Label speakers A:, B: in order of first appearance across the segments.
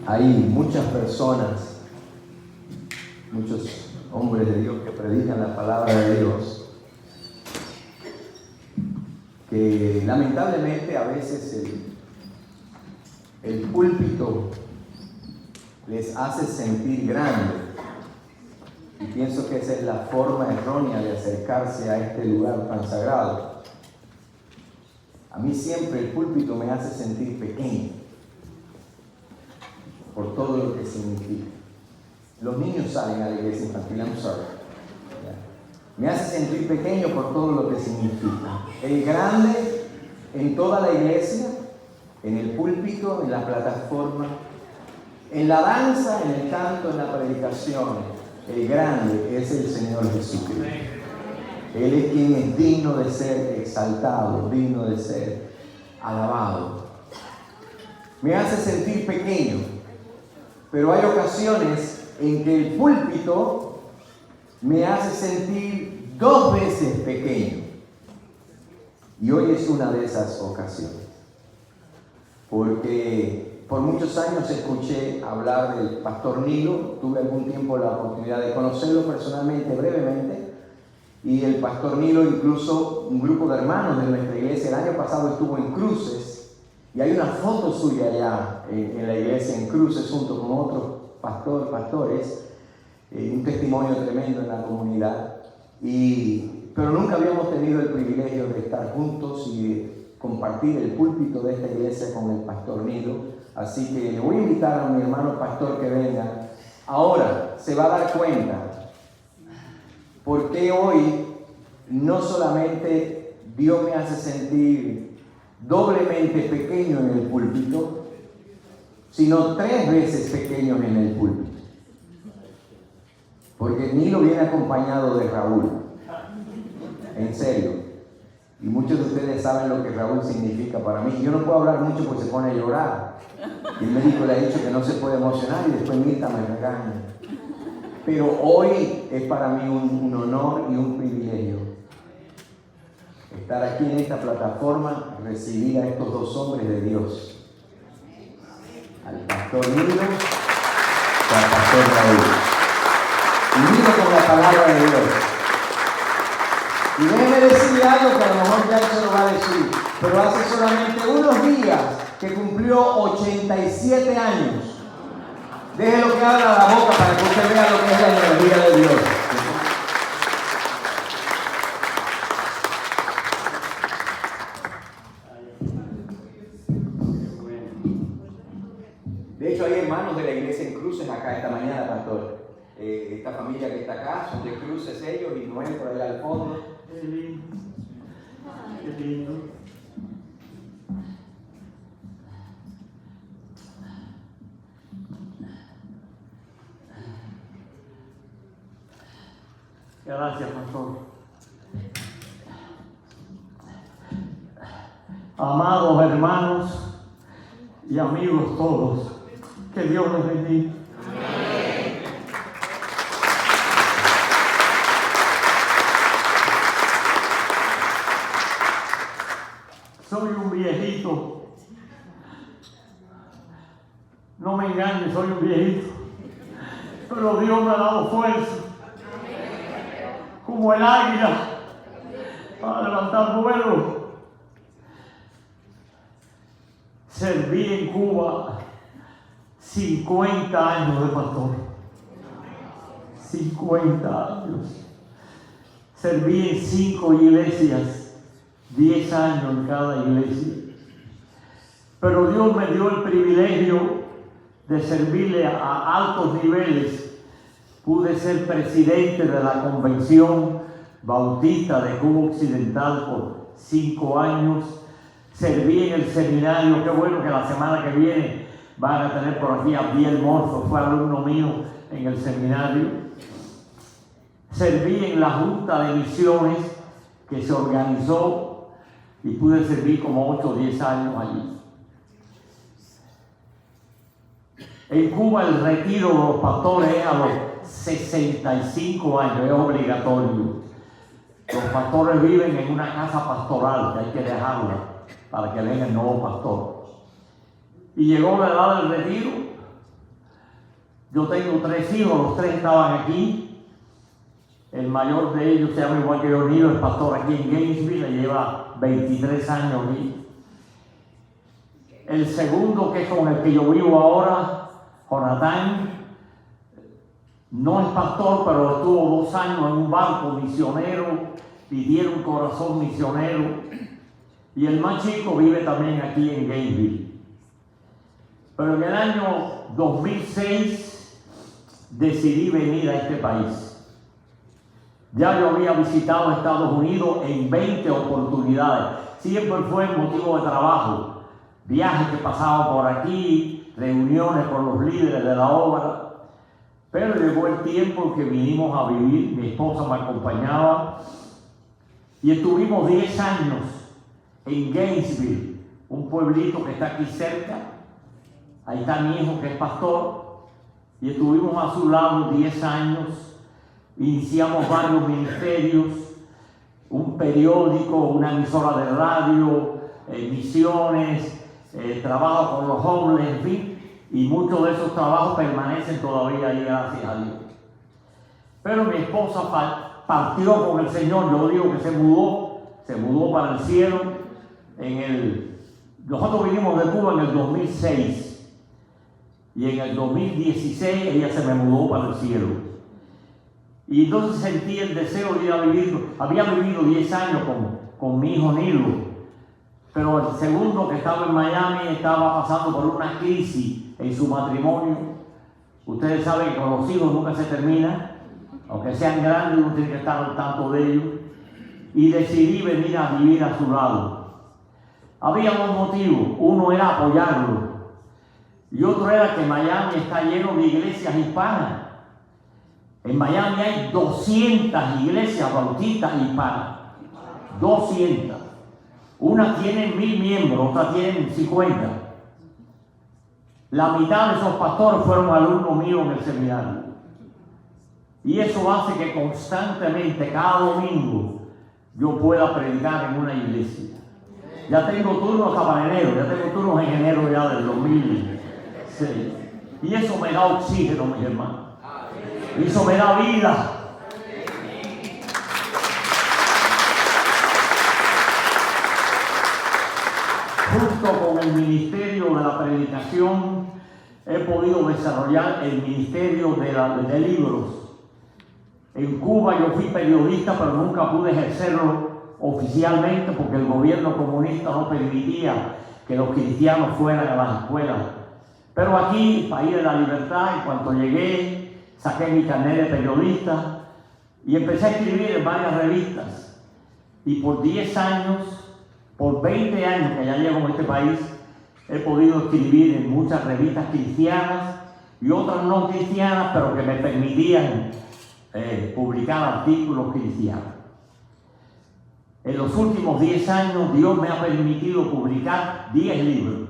A: Hay muchas personas, muchos hombres de Dios que predican la palabra de Dios, que lamentablemente a veces el púlpito les hace sentir grandes. Y pienso que esa es la forma errónea de acercarse a este lugar tan sagrado. A mí siempre el púlpito me hace sentir pequeño por todo lo que significa. Los niños salen a la iglesia infantil, I'm sorry. Me hace sentir pequeño por todo lo que significa. El grande en toda la iglesia, en el púlpito, en la plataforma, en la danza, en el canto, en la predicación. El grande es el Señor Jesucristo. Él es quien es digno de ser exaltado, digno de ser alabado. Me hace sentir pequeño, pero hay ocasiones en que el púlpito me hace sentir 2 veces pequeño. Y hoy es una de esas ocasiones. Porque por muchos años escuché hablar del pastor Nilo, tuve algún tiempo la oportunidad de conocerlo personalmente, brevemente, y el pastor Nilo, incluso un grupo de hermanos de nuestra iglesia, el año pasado estuvo en Cruces, y hay una foto suya allá en la iglesia en Cruces, junto con otros pastores, un testimonio tremendo en la comunidad, pero nunca habíamos tenido el privilegio de estar juntos y de compartir el púlpito de esta iglesia con el pastor Nilo. Así que le voy a invitar a mi hermano pastor que venga. Ahora se va a dar cuenta porque hoy no solamente Dios me hace sentir doblemente pequeño en el púlpito, sino 3 veces pequeño en el púlpito. Porque Nilo viene acompañado de Raúl. En serio. Y muchos de ustedes saben lo que Raúl significa para mí. Yo no puedo hablar mucho porque se pone a llorar. Y el médico le ha dicho que no se puede emocionar y después Mirta me regaña. Pero hoy es para mí un honor y un privilegio estar aquí en esta plataforma, recibir a estos 2 hombres de Dios. Al pastor Nilo y al pastor Raúl. Unido con la palabra de Dios. Y déjeme decirle algo que a lo mejor ya se lo va a decir, pero hace solamente unos días que cumplió 87 años. Déjelo que abra la boca para que usted vea lo que es la energía de Dios. De hecho, hay hermanos de la iglesia en Cruces acá esta mañana, pastor. Esta familia que está acá son de Cruces ellos y Noel por allá al fondo.
B: Qué lindo. Qué lindo. Gracias, pastor. Amados hermanos y amigos todos, que Dios les bendiga. Soy un viejito. No me engañes, soy un viejito. Pero Dios me ha dado fuerza. Como el águila. Para levantar vuelo. Serví en Cuba 50 años de pastor. 50 años. Serví en 5 iglesias. 10 años en cada iglesia. Pero Dios me dio el privilegio de servirle a altos niveles. Pude ser presidente de la Convención Bautista de Cuba Occidental por 5 años. Serví en el seminario. Qué bueno que la semana que viene van a tener por aquí a Biel Morzo, fue alumno mío en el seminario. Serví en la Junta de Misiones que se organizó y pude servir como 8 o 10 años allí. En Cuba el retiro de los pastores es a los 65 años, es obligatorio. Los pastores viven en una casa pastoral que hay que dejarla para que venga el nuevo pastor. Y llegó la edad del retiro Yo tengo 3 hijos, los 3 estaban aquí. El mayor de ellos se llama igual que yo, Nilo, es pastor aquí en Gainesville, le lleva 23 años aquí. El segundo, que es con el que yo vivo ahora, Jonathan, no es pastor, pero estuvo 2 años en un barco misionero, pidiendo un corazón misionero. Y el más chico vive también aquí en Gainesville. Pero en el año 2006 decidí venir a este país. Ya yo había visitado Estados Unidos en 20 oportunidades. Siempre fue motivo de trabajo. Viajes que pasaba por aquí, reuniones con los líderes de la obra. Pero llegó el tiempo que vinimos a vivir, mi esposa me acompañaba. Y estuvimos 10 años en Gainesville, un pueblito que está aquí cerca. Ahí está mi hijo que es pastor. Y estuvimos a su lado 10 años. Iniciamos varios ministerios, un periódico, una emisora de radio, misiones, trabajo con los jóvenes, en fin, y muchos de esos trabajos permanecen todavía ahí, gracias a Dios. Pero mi esposa partió con el Señor, yo digo que se mudó para el cielo. Nosotros vinimos de Cuba en el 2006 y en el 2016 ella se me mudó para el cielo. Y entonces sentí el deseo de ir a vivir. Había vivido 10 años con mi hijo Nilo, pero el segundo, que estaba en Miami, estaba pasando por una crisis en su matrimonio. Ustedes saben que con los hijos nunca se termina, aunque sean grandes, uno tiene que estar al tanto de ellos. Y decidí venir a vivir a su lado. Había 2 motivos. Uno era apoyarlo y otro era que Miami está lleno de iglesias hispanas. En Miami hay 200 iglesias bautistas hispanas. 200. Unas tienen 1000 miembros, otras tienen 50. La mitad de esos pastores fueron alumnos míos en el seminario. Y eso hace que constantemente, cada domingo, yo pueda predicar en una iglesia. Ya tengo turnos hasta enero, ya tengo turnos en enero ya del 2006. Y eso me da oxígeno, mis hermanos. Eso me da vida. Junto con el ministerio de la predicación, he podido desarrollar el ministerio de libros. En Cuba yo fui periodista, pero nunca pude ejercerlo oficialmente porque el gobierno comunista no permitía que los cristianos fueran a las escuelas. Pero aquí, país de la libertad, en cuanto llegué, saqué mi carnet de periodista y empecé a escribir en varias revistas. Y por 10 años, por 20 años que ya llevo en este país, he podido escribir en muchas revistas cristianas y otras no cristianas, pero que me permitían publicar artículos cristianos. En los últimos 10 años, Dios me ha permitido publicar 10 libros.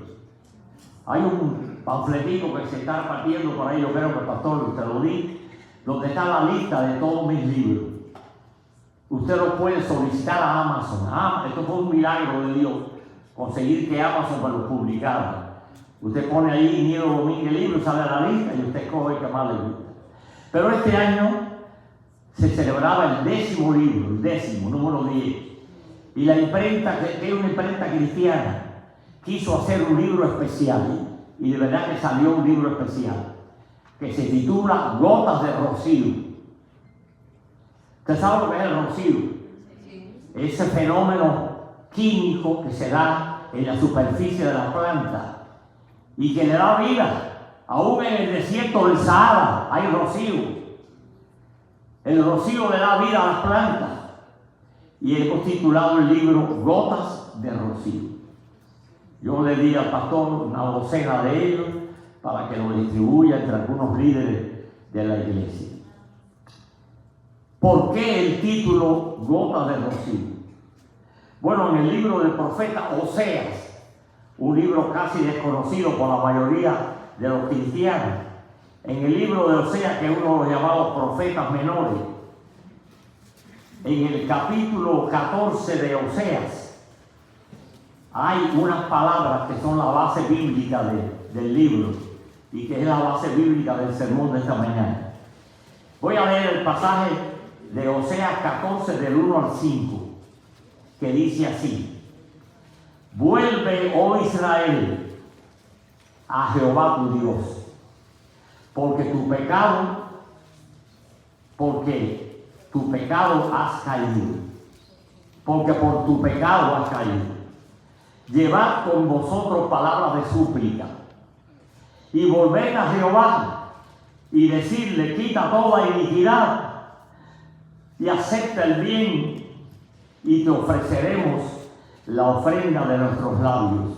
B: Hay un panfletito que se está repartiendo por ahí, yo creo que el pastor te lo di, donde está la lista de todos mis libros. Usted lo puede solicitar a Amazon. Esto fue un milagro de Dios, conseguir que Amazon me lo publicara. Usted pone ahí Nilo Domínguez libro, sale a la lista y usted escoge el que más le gusta. Pero este año se celebraba el 10º libro, el 10º, número 10. Y la imprenta, que es una imprenta cristiana, quiso hacer un libro especial. Y de verdad que salió un libro especial que se titula Gotas de Rocío. ¿Usted sabe lo que es el rocío? Ese fenómeno químico que se da en la superficie de la planta y que le da vida. Aún en el desierto del Sahara hay rocío. El rocío le da vida a las plantas. Y hemos titulado el libro Gotas de Rocío. Yo le di al pastor una docena de ellos para que lo distribuya entre algunos líderes de la iglesia. ¿Por qué el título Gotas de Rocío? Bueno, en el libro del profeta Oseas, un libro casi desconocido por la mayoría de los cristianos, en el libro de Oseas, que es uno de los llamados profetas menores, en el capítulo 14 de Oseas, hay unas palabras que son la base bíblica del libro. y que es la base bíblica del sermón de esta mañana. Voy a leer el pasaje de Oseas 14 del 1 al 5, que dice así: vuelve, oh Israel, a Jehová tu Dios, porque tu pecado has caído, porque por tu pecado has caído. Llevad con vosotros palabras de súplica, y volved a Jehová, y decirle: quita toda iniquidad, y acepta el bien, y te ofreceremos la ofrenda de nuestros labios.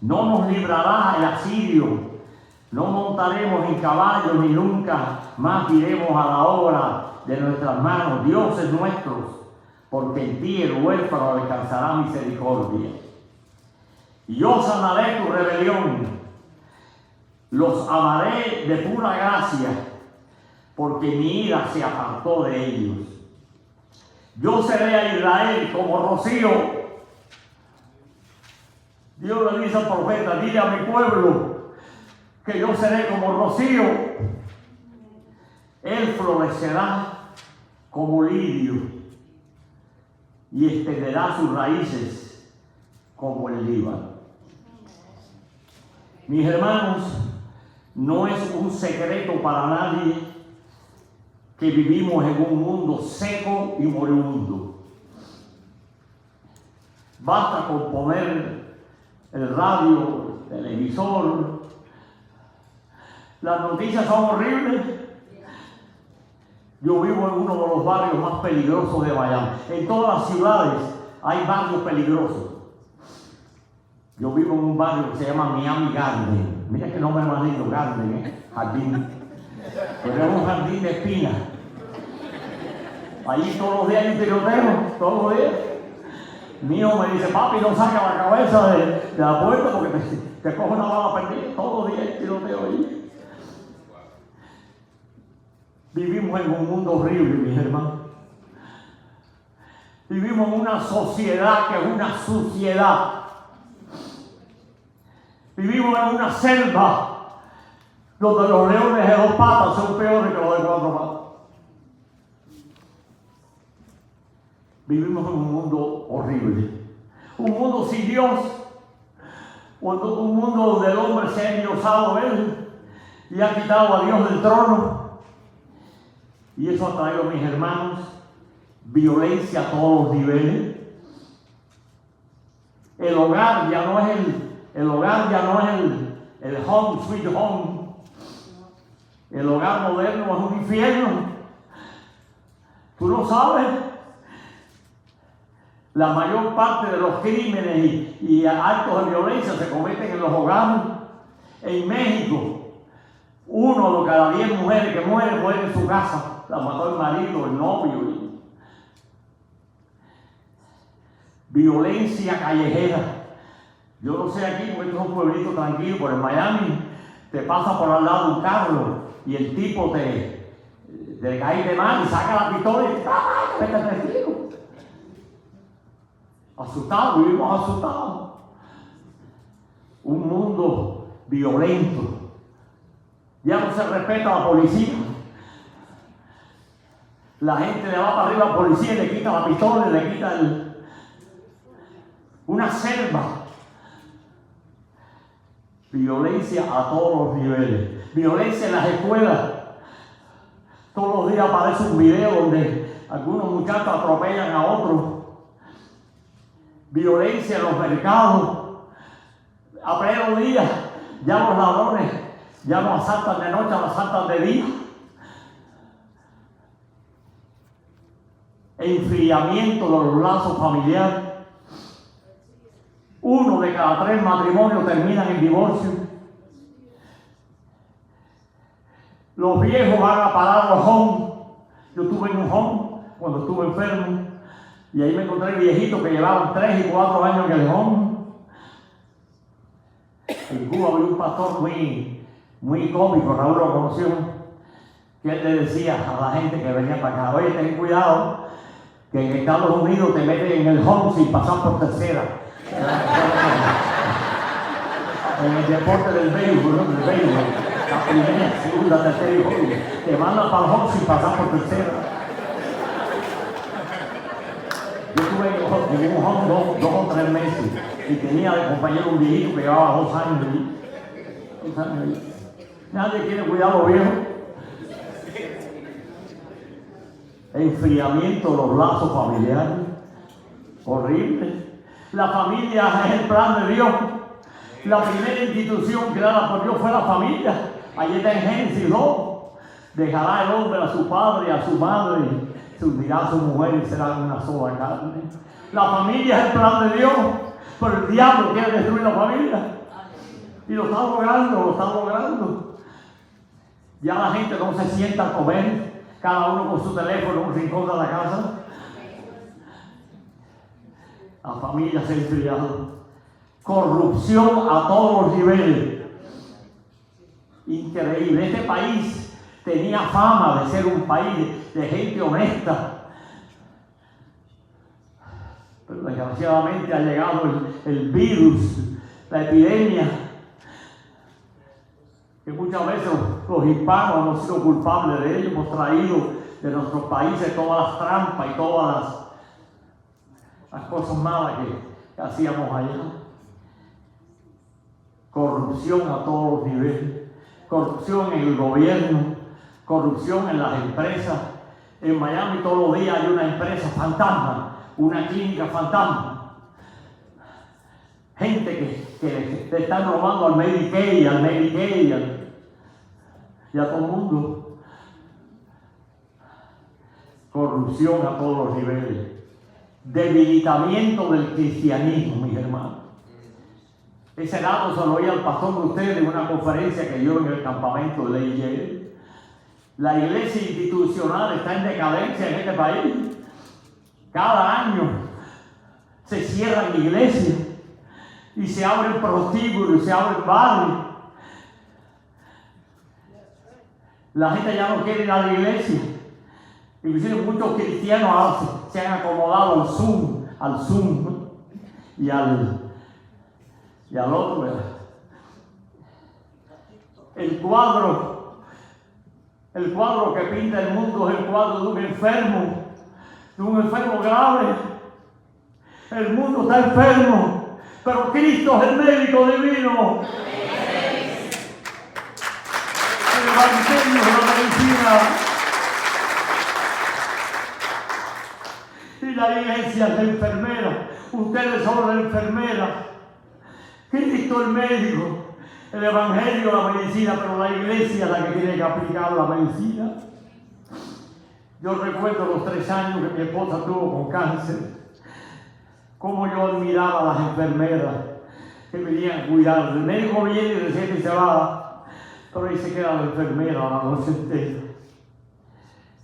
B: No nos librará el asirio, no montaremos en caballo, ni nunca más iremos a la obra de nuestras manos, dioses nuestros, porque en ti el huérfano alcanzará misericordia. Y yo sanaré tu rebelión, los amaré de pura gracia, porque mi ira se apartó de ellos. Yo seré a Israel como rocío. Dios le dice al profeta: dile a mi pueblo que yo seré como rocío. Él florecerá como lirio y extenderá sus raíces como el Líbano. Mis hermanos, no es un secreto para nadie que vivimos en un mundo seco y moribundo. Basta con poner el radio, el televisor. Las noticias son horribles. Yo vivo en uno de los barrios más peligrosos de Miami. En todas las ciudades hay barrios peligrosos. Yo vivo en un barrio que se llama Miami Garden. Mira qué nombre más lindo, Garden, jardín. Pero es un jardín de espinas. Allí todos los días hay un tiroteo, todos los días. Mi hijo me dice: papi, no saca la cabeza de la puerta porque te coge una bala perdida. Todos los días hay tiroteo allí. Vivimos en un mundo horrible, mis hermanos. Vivimos en una sociedad que es una suciedad. Vivimos en una selva donde los leones de 2 patas son peores que los de 4 patas. Vivimos en un mundo horrible. Un mundo sin Dios. Un mundo donde el hombre se ha endiosado él y ha quitado a Dios del trono. Y eso ha traído, mis hermanos, violencia a todos los niveles. El hogar ya no es el home sweet home. El hogar moderno es un infierno. Tú lo sabes. La mayor parte de los crímenes y actos de violencia se cometen en los hogares. En México, 1 de cada 10 mujeres que muere en su casa. La mató el marido, el novio. Violencia callejera. Yo no sé aquí, porque esto es un pueblito tranquilo, pero en Miami te pasa por al lado un carro y el tipo te cae de mal y saca la pistola y te mete el tiro. Asustados, vivimos asustados. Un mundo violento. Ya no se respeta a la policía. La gente le va para arriba a la policía y le quita la pistola y le quita una selva. Violencia a todos los niveles. Violencia en las escuelas. Todos los días aparece un video donde algunos muchachos atropellan a otros. Violencia en los mercados. A pleno día, ya los ladrones ya no asaltan de noche, asaltan de día. Enfriamiento de los lazos familiares. 1 de cada 3 matrimonios terminan en divorcio. Los viejos van a parar a los home. Yo estuve en un home cuando estuve enfermo y ahí me encontré viejitos que llevaban 3 y 4 años en el home. En Cuba había un pastor muy cómico, Raúl lo conoció, que él le decía a la gente que venía para acá: oye, ten cuidado, que en Estados Unidos te meten en el home sin pasar por tercera. en el deporte del béisbol, ¿no? Del béisbol. La primera, segunda, tercera y cuarta. Te mandan para el home sin pasar por tercera. Yo estuve en un home dos o 3 meses y tenía de compañero un viejito que llevaba 2 años allí. 2 años allí. Nadie quiere cuidar a los viejos. Enfriamiento de los lazos familiares. Horrible. La familia es el plan de Dios. La primera institución creada por Dios fue la familia. Allí está en Génesis 2. Dejará el hombre a su padre y a su madre, se unirá a su mujer y serán una sola carne. La familia es el plan de Dios, pero el diablo quiere destruir la familia. Y lo está logrando. Ya la gente no se sienta a comer, cada uno con su teléfono en un rincón de la casa. La familia se ha enfriado. Corrupción a todos los niveles. Increíble. Este país tenía fama de ser un país de gente honesta. Pero desgraciadamente ha llegado el virus, la epidemia, que muchas veces los hispanos hemos sido culpables de ello. Hemos traído de nuestros países todas las trampas y todas las cosas malas que hacíamos allá. Corrupción a todos los niveles, corrupción en el gobierno, corrupción en las empresas. En Miami todos los días hay una empresa fantasma, una clínica fantasma. Gente que te están robando al Medicaid, y a todo el mundo. Corrupción a todos los niveles. Debilitamiento del cristianismo, mis hermanos. Ese dato se lo oí al pastor de ustedes en una conferencia que dio en el campamento de Ley. La iglesia institucional está en decadencia en este país. Cada año se cierran iglesias y se abren prostíbulos y se abren bares. La gente ya no quiere ir a la iglesia. Inclusive muchos cristianos ahora se han acomodado al Zoom y al otro, ¿verdad? El cuadro que pinta el mundo es el cuadro de un enfermo grave. El mundo está enfermo, pero Cristo es el médico divino. El evangelio es la medicina. Y la iglesia es la enfermera. Ustedes son la enfermera. Cristo el médico, el evangelio la medicina, pero la iglesia es la que tiene que aplicar la medicina. Yo recuerdo los 3 años que mi esposa tuvo con cáncer, cómo yo admiraba a las enfermeras que venían a cuidar. El médico viene y recién se va, pero ahí se queda la enfermera la noche entera.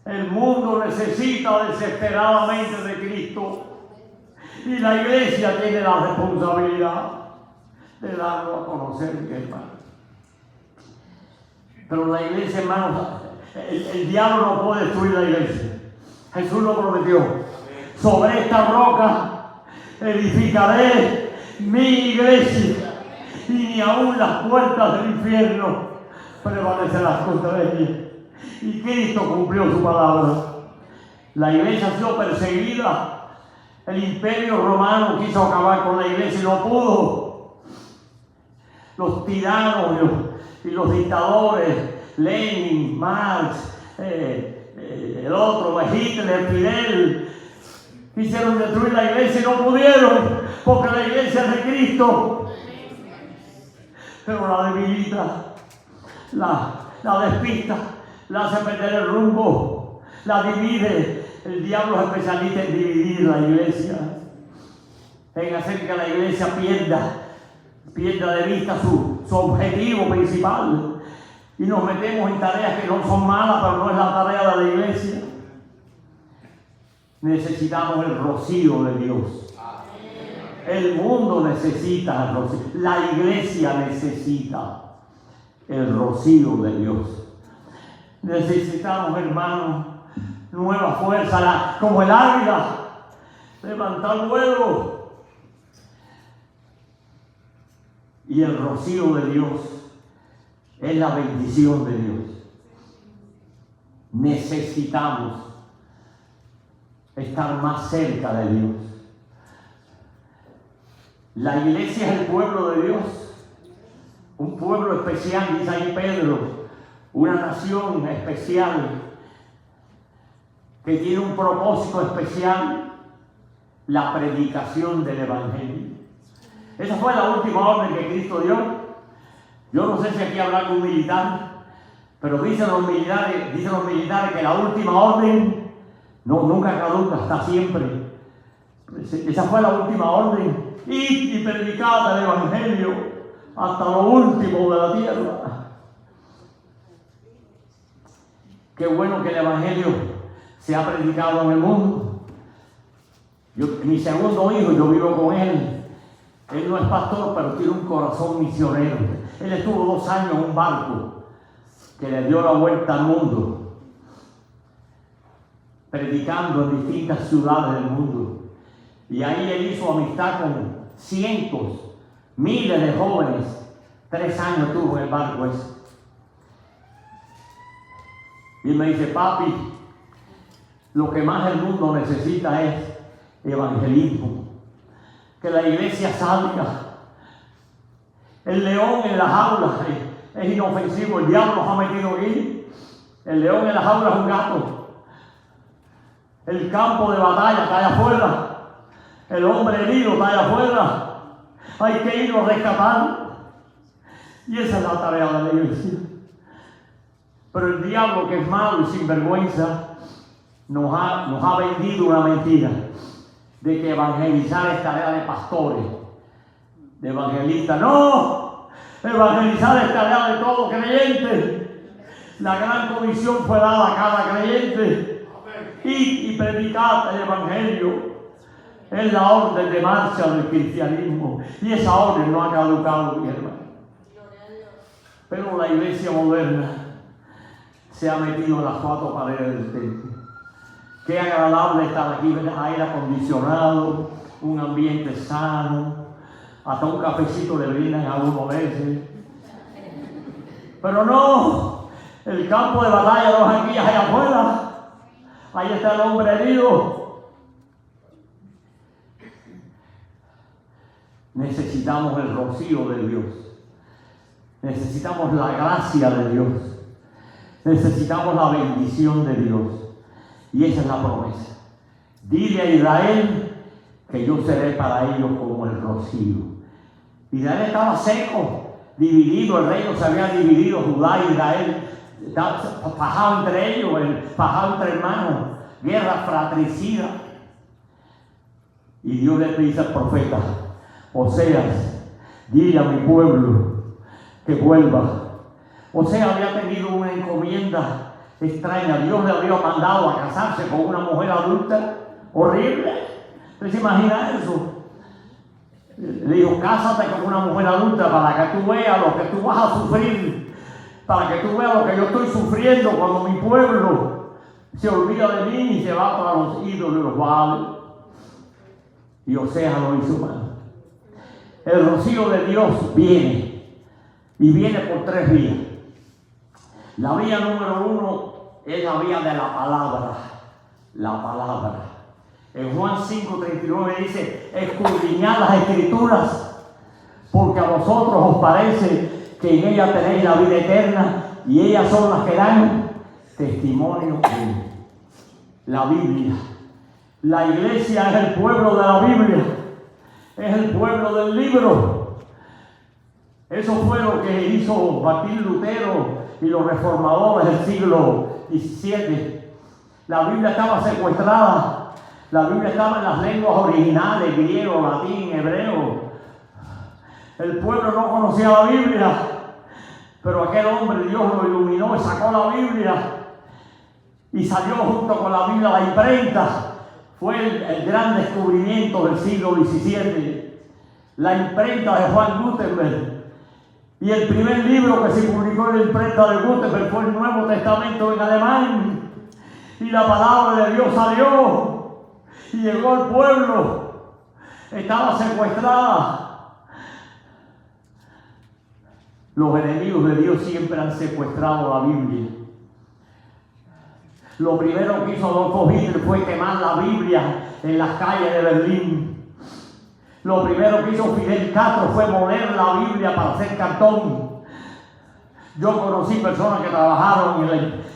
B: El mundo necesita desesperadamente de Cristo y la iglesia tiene la responsabilidad de darlo a conocer, mi hermano. Pero la iglesia, hermanos, el diablo no puede destruir la iglesia. Jesús lo prometió. Sobre esta roca edificaré mi iglesia y ni aún las puertas del infierno prevalecerán contra ella. Y Cristo cumplió su palabra. La iglesia ha sido perseguida. El imperio romano quiso acabar con la iglesia y no pudo. Los tiranos y los dictadores, Lenin, Marx, el otro, Hitler, Fidel, quisieron destruir la iglesia y no pudieron, porque la iglesia es de Cristo. Pero la debilita, la despista, la hace perder el rumbo, la divide. El diablo es especialista en dividir la iglesia, en hacer que la iglesia pierda de vista su objetivo principal, y nos metemos en tareas que no son malas, pero no es la tarea de la iglesia. Necesitamos el rocío de Dios. El mundo necesita el rocío, la iglesia necesita el rocío de Dios. Necesitamos, hermanos, nueva fuerza, como el águila, levantar vuelo y el rocío de Dios es la bendición de Dios. Necesitamos estar más cerca de Dios. La iglesia es el pueblo de Dios, un pueblo especial, dice ahí Pedro, una nación especial que tiene un propósito especial, la predicación del Evangelio. Esa fue la última orden que Cristo dio. Yo no sé si aquí habrá algún militar, pero dicen los militares que la última orden nunca caduca, está siempre. Esa fue la última orden. Id y predicad el Evangelio hasta lo último de la tierra. Qué bueno que el Evangelio se ha predicado en el mundo. Mi segundo hijo, yo vivo con él. Él no es pastor, pero tiene un corazón misionero. Él estuvo 2 años en un barco que le dio la vuelta al mundo, predicando en distintas ciudades del mundo. Y ahí él hizo amistad con cientos, miles de jóvenes. 3 años tuvo en el barco ese. Y me dice, papi, lo que más el mundo necesita es evangelismo. Que la iglesia salga. El león en las jaulas es inofensivo, el diablo nos ha metido aquí. El león en las jaulas es un gato. El campo de batalla está allá afuera. El hombre herido está allá afuera. Hay que irlo a rescatar. Y esa es la tarea de la iglesia. Pero el diablo, que es malo y sinvergüenza, nos ha vendido una mentira de que evangelizar es tarea de pastores, de evangelistas. ¡No! Evangelizar es tarea de todo creyente. La gran comisión fue dada a cada creyente. Id y predicad el Evangelio. Es la orden de marcha del cristianismo. Y esa orden no ha caducado, mi hermano. Pero la iglesia moderna se ha metido en las 4 paredes del templo. Qué agradable estar aquí, aire acondicionado, un ambiente sano, hasta un cafecito le brindan a uno a veces. Pero no, el campo de batalla de los aquí allá afuera. Ahí está el hombre herido. Necesitamos el rocío de Dios. Necesitamos la gracia de Dios. Necesitamos la bendición de Dios. Y esa es la promesa. Dile a Israel que yo seré para ellos como el rocío. Israel estaba seco, dividido, el reino se había dividido, Judá y Israel, fajado entre ellos, fajado entre hermanos, guerra fratricida. Y Dios le dice al profeta Oseas, dile a mi pueblo que vuelva. Oseas había tenido una encomienda extraña. Dios le había mandado a casarse con una mujer adulta, horrible. ¿Usted se imagina eso? Le dijo, cásate con una mujer adulta para que tú veas lo que tú vas a sufrir, para que tú veas lo que yo estoy sufriendo cuando mi pueblo se olvida de mí y se va para los ídolos de los Baales. Y Oseas lo hizo mal. El rocío de Dios viene, y viene por 3 vías. La vía número 1 es la vía de la palabra. La palabra. En Juan 5:39 dice, escudriñad las escrituras, porque a vosotros os parece que en ellas tenéis la vida eterna, y ellas son las que dan testimonio de mí. La Biblia. La iglesia es el pueblo de la Biblia, es el pueblo del libro. Eso fue lo que hizo Martín Lutero y los reformadores del siglo XVII. La Biblia estaba secuestrada. La Biblia estaba en las lenguas originales, griego, latín, hebreo. El pueblo no conocía la Biblia, pero aquel hombre, Dios lo iluminó y sacó la Biblia y salió junto con la Biblia la imprenta. Fue el gran descubrimiento del siglo XVII, la imprenta de Juan Gutenberg. Y el primer libro que se publicó en la imprenta de Gutenberg fue el Nuevo Testamento en alemán. Y la palabra de Dios salió y llegó al pueblo. Estaba secuestrada. Los enemigos de Dios siempre han secuestrado la Biblia. Lo primero que hizo Adolfo Hitler fue quemar la Biblia en las calles de Berlín. Lo primero que hizo Fidel Castro fue moler la Biblia para hacer cartón. Yo conocí personas que trabajaron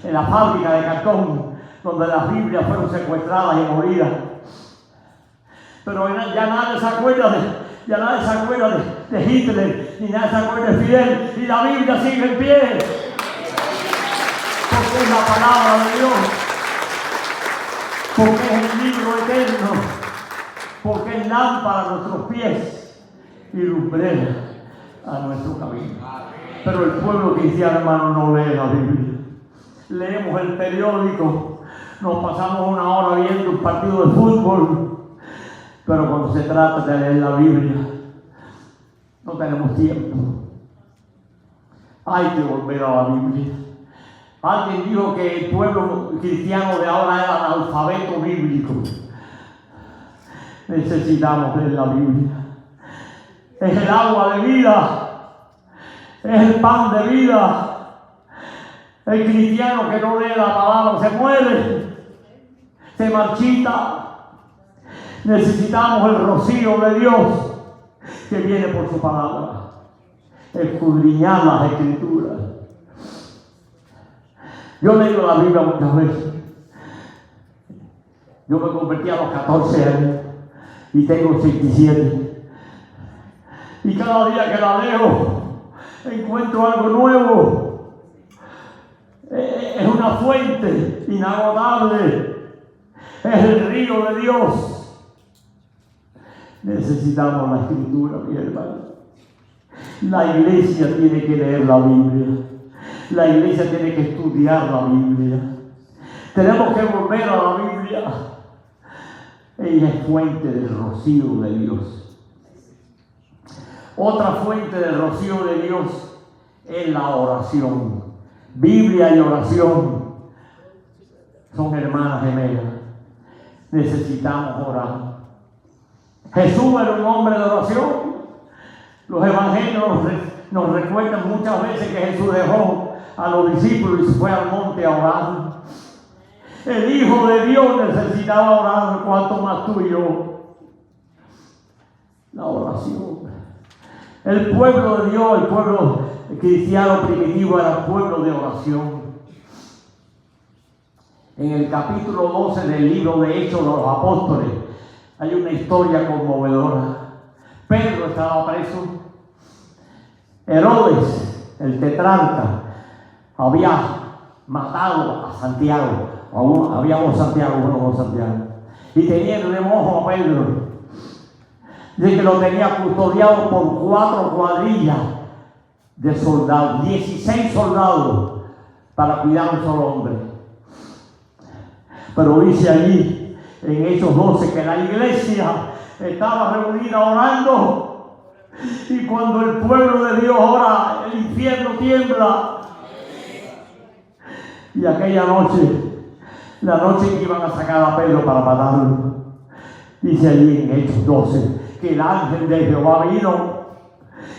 B: en la fábrica de cartón, donde las Biblias fueron secuestradas y molidas. Pero ya nadie se acuerda de Hitler, ni nadie se acuerda de Fidel, y la Biblia sigue en pie. Porque es la palabra de Dios, porque es el libro eterno, porque es lámpara a nuestros pies y lumbrera a nuestro camino. Pero el pueblo cristiano, hermano, no lee la Biblia. Leemos el periódico, nos pasamos una hora viendo un partido de fútbol, pero cuando se trata de leer la Biblia, no tenemos tiempo. Hay que volver a la Biblia. Alguien dijo que el pueblo cristiano de ahora era analfabeto bíblico. Necesitamos leer la Biblia. Es el agua de vida. Es el pan de vida. El cristiano que no lee la palabra se muere, se marchita. Necesitamos el rocío de Dios que viene por su palabra. Escudriñar las Escrituras. Yo leo la Biblia muchas veces. Yo me convertí a los 14 años y tengo 67. Y cada día que la leo encuentro algo nuevo. Es una fuente inagotable. Es el río de Dios. Necesitamos la Escritura, mi hermano. La iglesia tiene que leer la Biblia. La iglesia tiene que estudiar la Biblia. Tenemos que volver a la Biblia. Ella es fuente del rocío de Dios. Otra fuente del rocío de Dios es la oración. Biblia y oración son hermanas gemelas. Necesitamos orar. Jesús era un hombre de oración. Los evangelios nos recuerdan muchas veces que Jesús dejó a los discípulos y se fue al monte a orar. El Hijo de Dios necesitaba orar, cuanto más tú y yo. La oración. El pueblo de Dios, el pueblo cristiano primitivo era un pueblo de oración. En el capítulo 12 del libro de Hechos de los Apóstoles hay una historia conmovedora. Pedro estaba preso. Herodes, el tetrarca, había matado a Santiago. Habíamos Santiago, uno Santiago. Y tenía en remojo a Pedro. Dice que lo tenía custodiado por 4 cuadrillas de soldados, 16 soldados para cuidar a un solo hombre. Pero dice allí, en Hechos 12, que la iglesia estaba reunida orando. Y cuando el pueblo de Dios ora, el infierno tiembla. Y aquella noche, la noche que iban a sacar a Pedro para matarlo, dice allí en Hechos 12, que el ángel de Jehová vino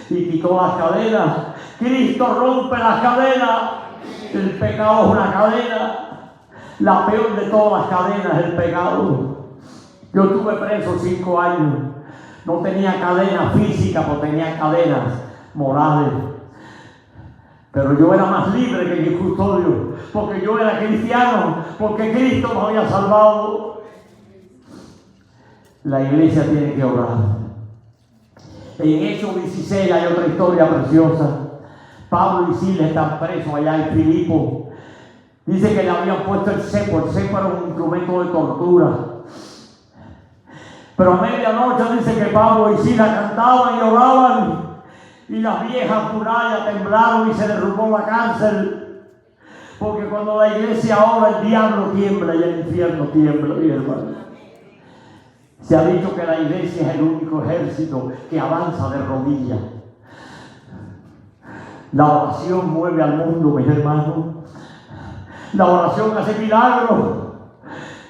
B: y quitó las cadenas. Cristo rompe las cadenas. El pecado es una cadena. La peor de todas las cadenas es el pecado. Yo estuve preso 5 años. No tenía cadenas físicas, pero tenía cadenas morales. Pero yo era más libre que mi custodio, porque yo era cristiano, porque Cristo nos había salvado. La iglesia tiene que orar. En Hechos 16 hay otra historia preciosa. Pablo y Silas están presos allá en Filipo. Dice que le habían puesto el cepo. El cepo era un instrumento de tortura. Pero a medianoche dice que Pablo y Silas cantaban y oraban. Y las viejas murallas temblaron y se derrumbó la cárcel. Porque cuando la iglesia ora, el diablo tiembla y el infierno tiembla, mi hermano. Se ha dicho que la iglesia es el único ejército que avanza de rodillas. La oración mueve al mundo, mis hermanos. La oración hace milagros.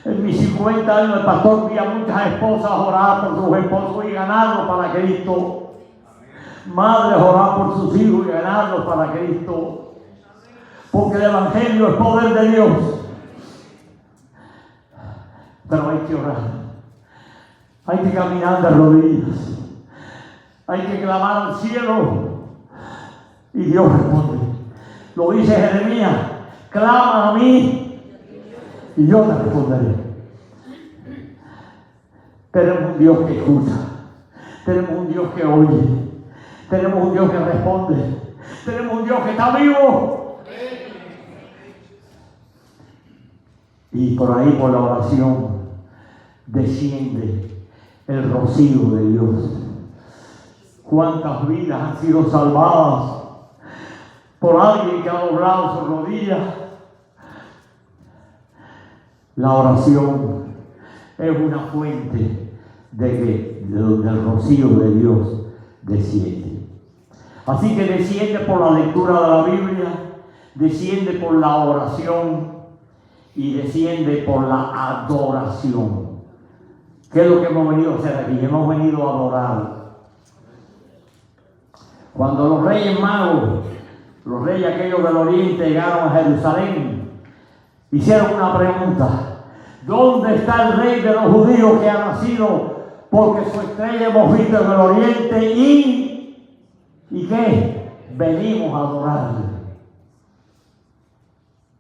B: En mis 50 años el pastor vi a muchas esposas orar por sus esposos y ganarlos para Cristo. Madres, orar por sus hijos y ganarlos para Cristo. Porque el Evangelio es poder de Dios. Pero hay que orar. Hay que caminar de rodillas. Hay que clamar al cielo. Y Dios responde. Lo dice Jeremías. Clama a mí y yo te responderé. Tenemos un Dios que escucha. Tenemos un Dios que oye. Tenemos un Dios que responde. Tenemos un Dios que está vivo. Y por ahí, por la oración, desciende el rocío de Dios. ¿Cuántas vidas han sido salvadas por alguien que ha doblado sus rodillas? La oración es una fuente de donde el rocío de Dios desciende. Así que desciende por la lectura de la Biblia, desciende por la oración y desciende por la adoración. ¿Qué es lo que hemos venido a hacer aquí? Hemos venido a adorar. Cuando los reyes magos, los reyes aquellos del oriente llegaron a Jerusalén, hicieron una pregunta: ¿dónde está el rey de los judíos que ha nacido? Porque su estrella hemos visto en el oriente ¿y qué? Venimos a adorarle.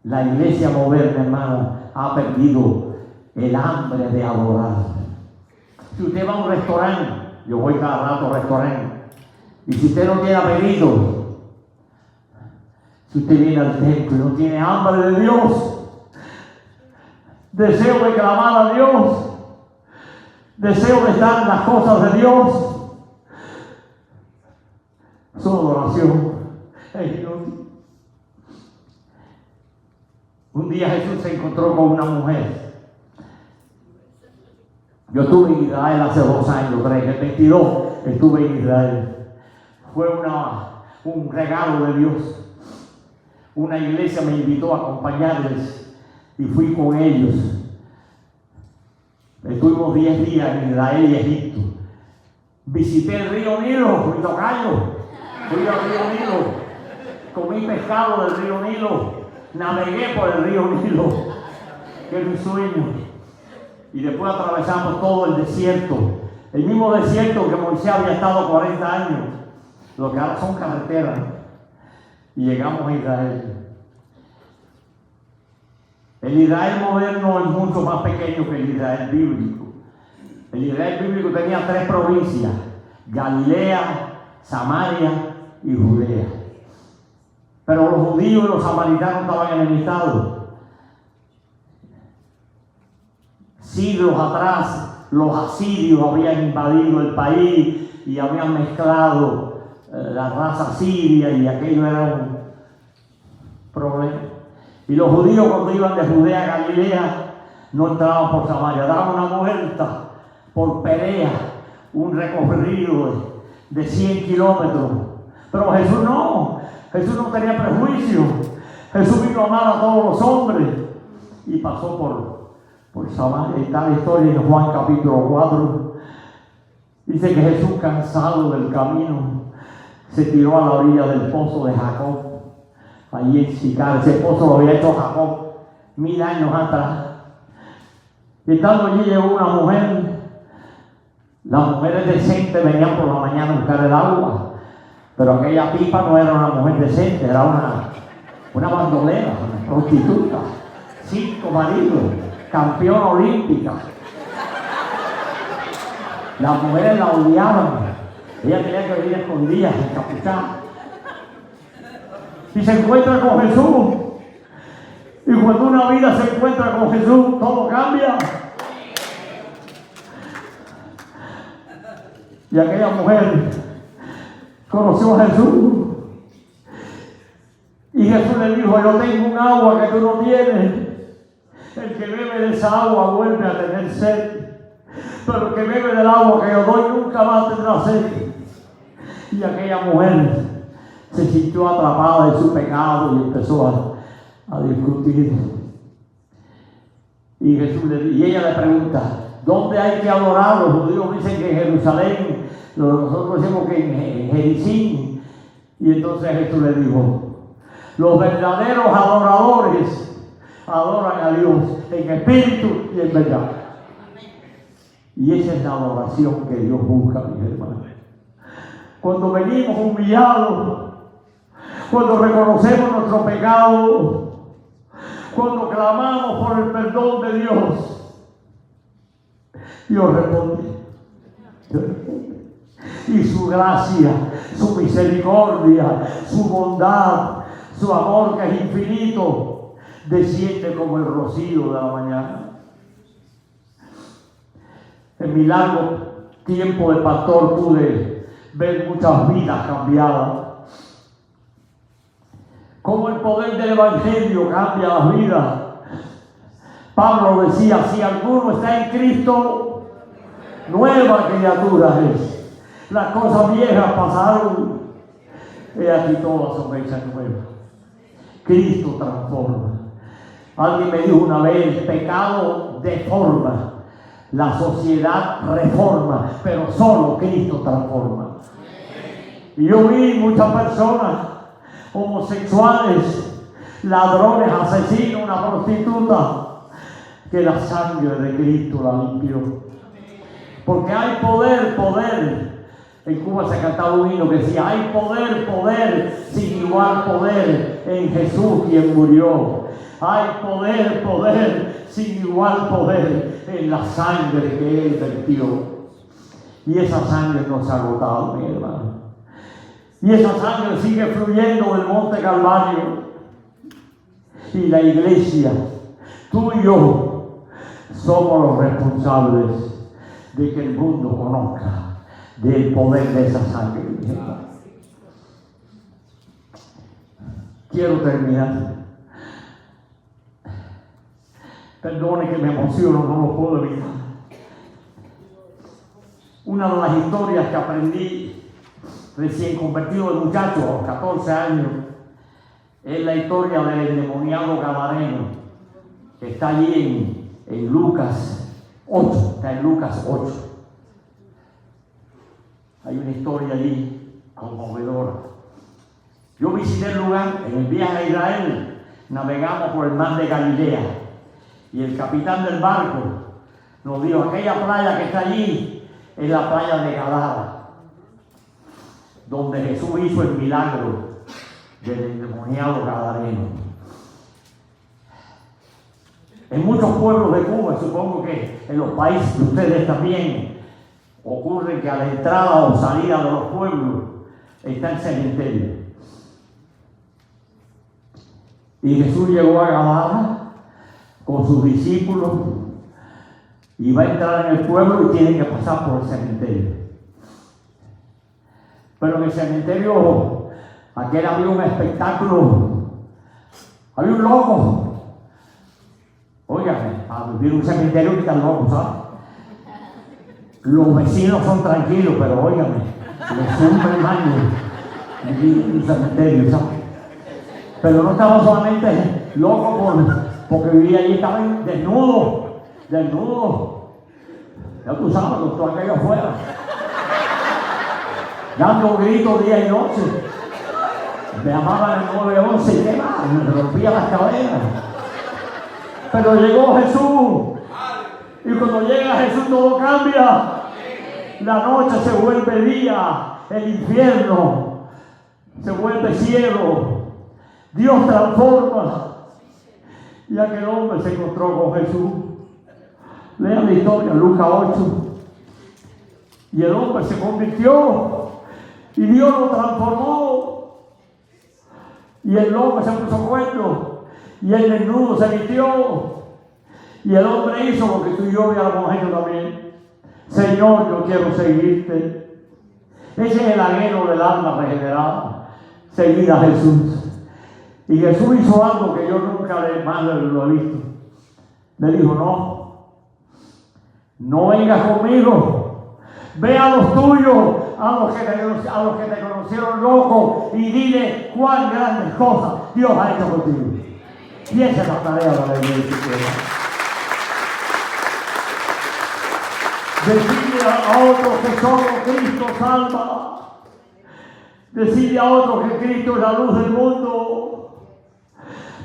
B: La iglesia moderna, hermano, ha perdido el hambre de adorar. Si usted va a un restaurante, yo voy cada rato a restaurantes, y si usted no tiene apetito, si usted viene al templo y no tiene hambre de Dios, deseo de clamar a Dios, deseo de estar en las cosas de Dios, su adoración es inútil. Un día Jesús se encontró con una mujer. Yo estuve en Israel hace 2 años, 3, el 22 estuve en Israel. Fue un regalo de Dios. Una iglesia me invitó a acompañarles y fui con ellos. Estuvimos 10 días en Israel y Egipto. Visité el río Nilo, mi tocayo. Fui al río Nilo. Comí pescado del río Nilo. Navegué por el río Nilo, que es mi sueño. Y después atravesamos todo el desierto. El mismo desierto que Moisés había estado 40 años. Lo que ahora son carreteras. Y llegamos a Israel. El Israel moderno es mucho más pequeño que el Israel bíblico. El Israel bíblico tenía 3 provincias: Galilea, Samaria y Judea. Pero los judíos y los samaritanos estaban enemistados. Siglos atrás, los asirios habían invadido el país y habían mezclado la raza siria, y aquello era un problema. Y los judíos, cuando iban de Judea a Galilea, no entraban por Samaria, daban una vuelta por Perea, un recorrido de 100 kilómetros. Pero Jesús no. Jesús no tenía prejuicio. Jesús vino a amar a todos los hombres y pasó por Samaria. Está la historia en Juan capítulo 4. Dice que Jesús, cansado del camino, se tiró a la orilla del pozo de Jacob, allí en Sicar. Ese pozo lo había hecho Jacob 1000 años atrás. Y estando allí llegó una mujer. Las mujeres decentes venían por la mañana a buscar el agua. Pero aquella pipa no era una mujer decente, era una bandolera, una prostituta, 5 maridos, campeona olímpica. Las mujeres la odiaban. Ella tenía que venir escondida, encapuchada. Y se encuentra con Jesús. Y cuando una vida se encuentra con Jesús, todo cambia. Y aquella mujer conoció a Jesús. Y Jesús le dijo: yo tengo un agua que tú no tienes. El que bebe de esa agua vuelve a tener sed. Pero el que bebe del agua que yo doy nunca más tendrá sed. Y aquella mujer se sintió atrapada en su pecado y empezó a discutir. Y ella le pregunta: ¿dónde hay que adorar? Los judíos dicen que en Jerusalén, Nosotros decimos que en Jericín. Y entonces Jesús le dijo: los verdaderos adoradores adoran a Dios en espíritu y en verdad. Y esa es la adoración que Dios busca, mis hermanos. Cuando venimos humillados, cuando reconocemos nuestro pecado, cuando clamamos por el perdón de Dios, Dios responde. Y su gracia, su misericordia, su bondad, su amor que es infinito, desciende como el rocío de la mañana. En mi largo tiempo de pastor pude ver muchas vidas cambiadas. Cómo el poder del Evangelio cambia las vidas. Pablo decía: si alguno está en Cristo, nueva criatura es. Las cosas viejas pasaron, y aquí todas son hechas nuevas. Cristo transforma. Alguien me dijo una vez: el pecado deforma, la sociedad reforma, pero solo Cristo transforma. Y yo vi muchas personas, homosexuales, ladrones, asesinos, una prostituta, que la sangre de Cristo la limpió. Porque hay poder. En Cuba se cantaba un himno que decía: hay poder, sin igual poder en Jesús quien murió. Hay poder, sin igual poder en la sangre que Él vertió. Y esa sangre no se ha agotado, mi hermano. Y esa sangre sigue fluyendo del Monte Calvario. Y la iglesia, tú y yo, somos los responsables de que el mundo conozca del poder de esa sangre. Quiero terminar. Perdone que me emociono, no lo puedo evitar. Una de las historias que aprendí recién convertido de muchacho a los 14 años es la historia del endemoniado gadareno, que está allí en Lucas 8. Está en Lucas 8. Hay una historia allí conmovedora. Yo visité el lugar en el viaje a Israel. Navegamos por el mar de Galilea y el capitán del barco nos dijo: aquella playa que está allí es la playa de Gadara, donde Jesús hizo el milagro del endemoniado gadareno. En muchos pueblos de Cuba, supongo que en los países de ustedes también, ocurre que a la entrada o salida de los pueblos está el cementerio. Y Jesús llegó a Gadara con sus discípulos y va a entrar en el pueblo y tiene que pasar por el cementerio. Pero en el cementerio, aquel había un espectáculo, había un loco. Óigame, a vivir un cementerio que están locos, ¿sabes? Los vecinos son tranquilos, pero óigame, les sufre mal vivir en un cementerio, ¿sabes? Pero no estaba solamente loco porque vivía allí, estaba desnudo. Ya tú sabes, todo aquello afuera, dando gritos día y noche. Me llamaban el 911 y qué más, me rompía las cadenas. Pero llegó Jesús. Y cuando llega Jesús todo cambia. La noche se vuelve día, el infierno se vuelve cielo. Dios transforma. Y aquel hombre se encontró con Jesús. Lean la historia, Lucas 8. Y el hombre se convirtió y Dios lo transformó. Y el hombre se puso cuerno y el desnudo se vistió. Y el hombre hizo lo que tú y yo habíamos hecho también. Señor, yo quiero seguirte. Ese es el anhelo del alma regenerada, seguir a Jesús. Y Jesús hizo algo que yo nunca más lo he visto. Le dijo: no vengas conmigo, ve a los tuyos, a los que te conocieron loco, y dile cuán grandes cosas Dios ha hecho contigo. Y esa es la tarea de la iglesia. Decirle a otros que solo Cristo salva. Decirle a otros que Cristo es la luz del mundo.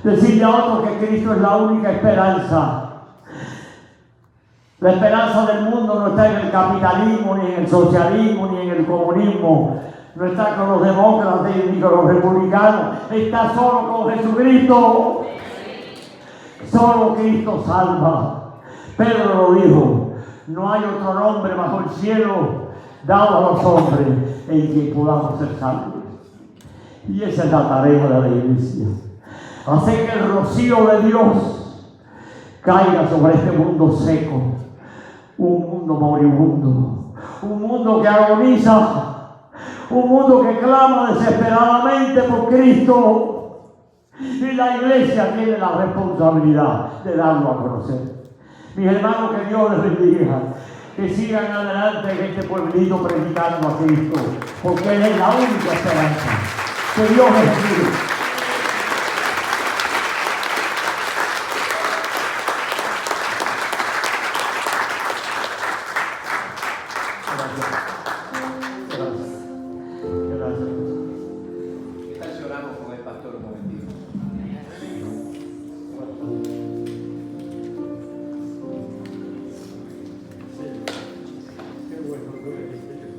B: Decirle a otros que Cristo es la única esperanza. La esperanza del mundo no está en el capitalismo, ni en el socialismo, ni en el comunismo. No está con los demócratas ni con los republicanos. Está solo con Jesucristo. Solo Cristo salva. Pedro lo dijo. No hay otro nombre bajo el cielo dado a los hombres en que podamos ser salvos. Y esa es la tarea de la iglesia. Hacer que el rocío de Dios caiga sobre este mundo seco. Un mundo moribundo, un mundo que agoniza, un mundo que clama desesperadamente por Cristo. Y la iglesia tiene la responsabilidad de darlo a conocer. Mis hermanos, que Dios les bendiga, que sigan adelante en este pueblito predicando a Cristo, porque Él es la única esperanza. Que Dios les bendiga.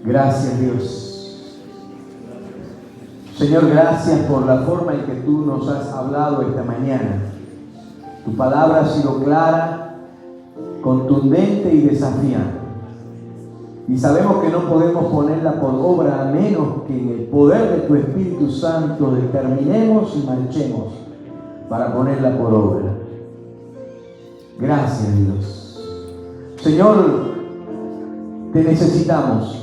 A: Gracias, Dios. Señor, gracias por la forma en que tú nos has hablado esta mañana. Tu palabra ha sido clara, contundente y desafiante. Y sabemos que no podemos ponerla por obra a menos que en el poder de tu Espíritu Santo determinemos y marchemos para ponerla por obra. Gracias, Dios. Señor, te necesitamos.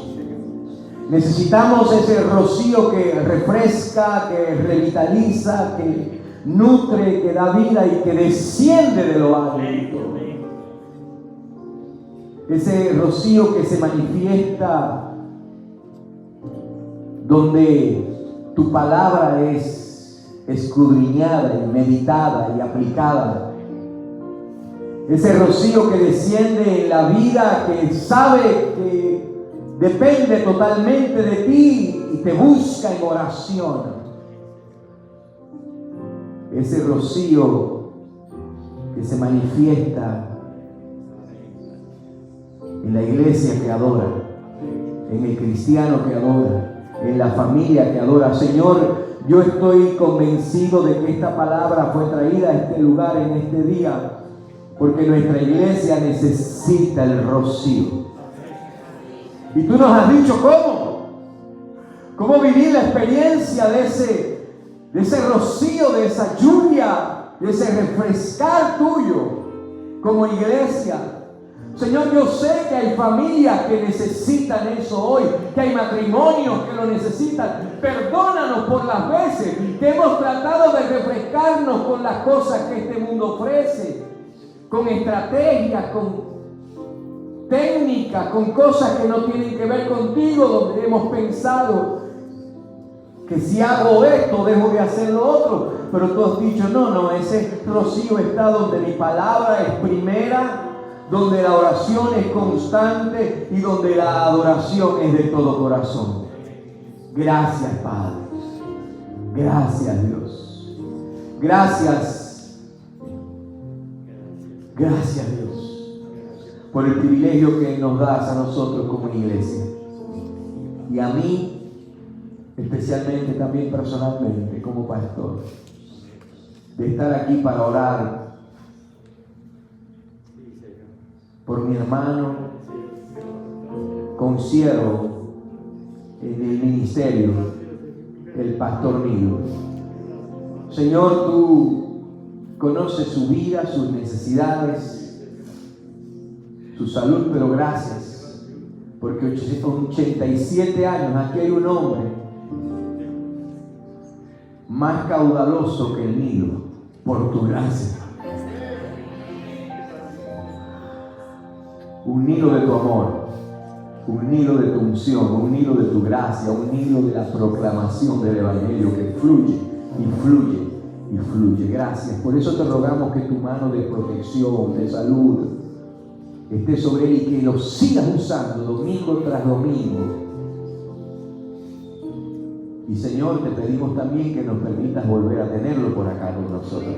A: Necesitamos ese rocío que refresca, que revitaliza, que nutre, que da vida y que desciende de lo alto. Ese rocío que se manifiesta donde tu palabra es escudriñada y meditada y aplicada. Ese rocío que desciende en la vida, que sabe que depende totalmente de ti y te busca en oración. Ese rocío que se manifiesta en la iglesia que adora, en el cristiano que adora, en la familia que adora. Señor, yo estoy convencido de que esta palabra fue traída a este lugar en este día porque nuestra iglesia necesita el rocío. Y tú nos has dicho cómo vivir la experiencia de ese rocío, de esa lluvia, de ese refrescar tuyo como iglesia. Señor, yo sé que hay familias que necesitan eso hoy, que hay matrimonios que lo necesitan. Perdónanos por las veces que hemos tratado de refrescarnos con las cosas que este mundo ofrece, con estrategias, con técnicas, con cosas que no tienen que ver contigo, donde hemos pensado que si hago esto, dejo de hacer lo otro. Pero tú has dicho, no, ese rocío está donde mi palabra es primera, donde la oración es constante y donde la adoración es de todo corazón. Gracias, Padre. Gracias, Dios. Gracias. Gracias, Dios, por el privilegio que nos das a nosotros como iglesia. Y a mí, especialmente también personalmente, como pastor, de estar aquí para orar por mi hermano, consiervo en el ministerio, el pastor Nilo. Señor, tú conoces su vida, sus necesidades, su salud, pero gracias, porque con 87 años aquí hay un hombre más caudaloso que el Nilo, por tu gracia. Un Nilo de tu amor, un Nilo de tu unción, un Nilo de tu gracia, un Nilo de la proclamación del Evangelio que fluye y fluye y fluye. Gracias. Por eso te rogamos que tu mano de protección, de salud, esté sobre él y que lo sigas usando domingo tras domingo. Y Señor, te pedimos también que nos permitas volver a tenerlo por acá con nosotros.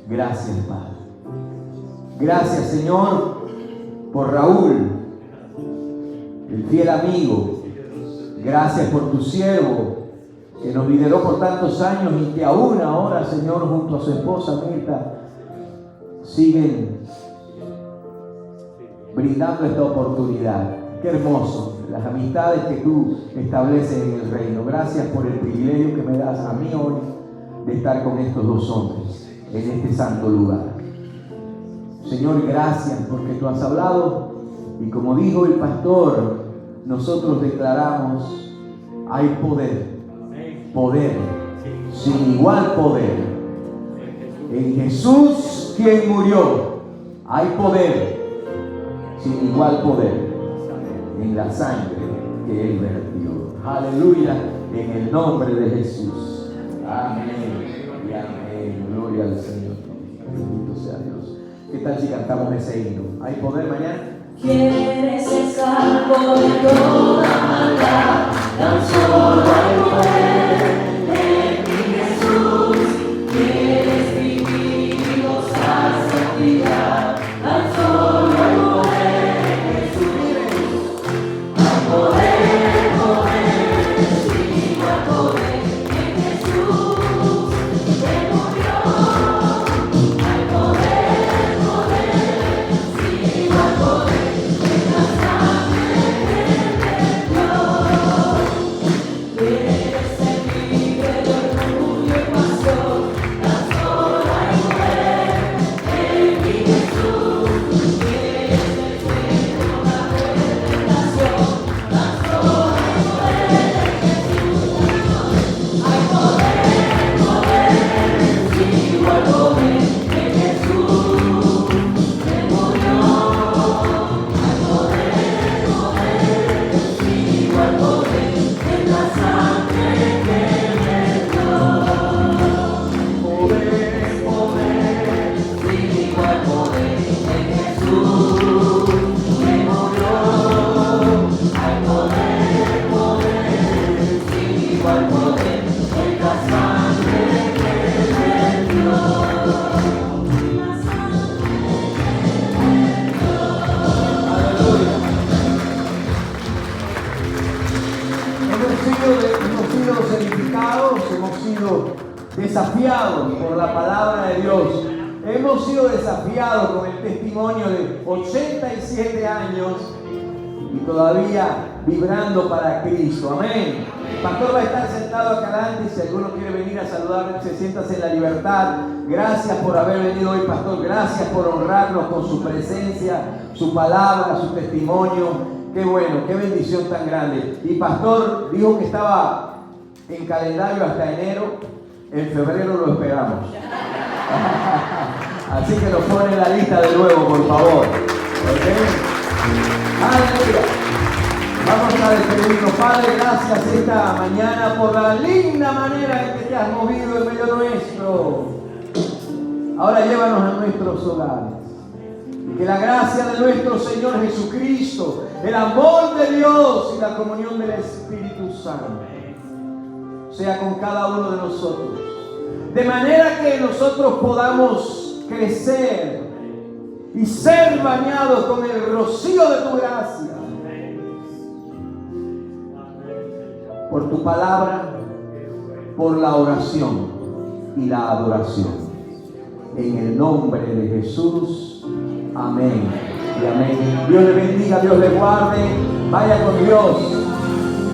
A: Gracias, Padre. Gracias, Señor, por Raúl, el fiel amigo. Gracias por tu siervo, que nos lideró por tantos años y que aún ahora, Señor, junto a su esposa Mirta, siguen brindando esta oportunidad. Qué hermoso, las amistades que tú estableces en el reino. Gracias por el privilegio que me das a mí hoy de estar con estos dos hombres en este santo lugar. Señor, gracias porque tú has hablado y como dijo el pastor, nosotros declaramos, hay poder, poder, sin igual poder. En Jesús, quien murió, hay poder, sin igual poder. En la sangre que Él vertió. Aleluya, en el nombre de Jesús. Amén y amén. Gloria al Señor. Bendito sea Dios. ¿Qué tal si cantamos ese himno? ¿Hay poder mañana?
C: ¿Quieres ser salvo de toda maldad? Tan solo hay poder en mi Jesús. ¿Quieres vivir y gozar santidad? Tan solo hay poder.
A: Desafiados por la palabra de Dios. Hemos sido desafiados con el testimonio de 87 años y todavía vibrando para Cristo. Amén. El pastor va a estar sentado acá adelante. Si alguno quiere venir a saludarme, se siéntase en la libertad. Gracias por haber venido hoy, pastor. Gracias por honrarnos con su presencia, su palabra, su testimonio. Qué bueno, qué bendición tan grande. Y pastor dijo que estaba en calendario hasta enero. En febrero lo esperamos. Así que nos pone en la lista de nuevo, por favor. ¿Ok? Aleluya. Vamos a despedirnos. Padre, gracias esta mañana por la linda manera en que te has movido en medio nuestro. Ahora llévanos a nuestros hogares. Y que la gracia de nuestro Señor Jesucristo, el amor de Dios y la comunión del Espíritu Santo sea con cada uno de nosotros, de manera que nosotros podamos crecer y ser bañados con el rocío de tu gracia, por tu palabra, por la oración y la adoración. En el nombre de Jesús, amén y amén. Dios le bendiga, Dios le guarde. Vaya con Dios.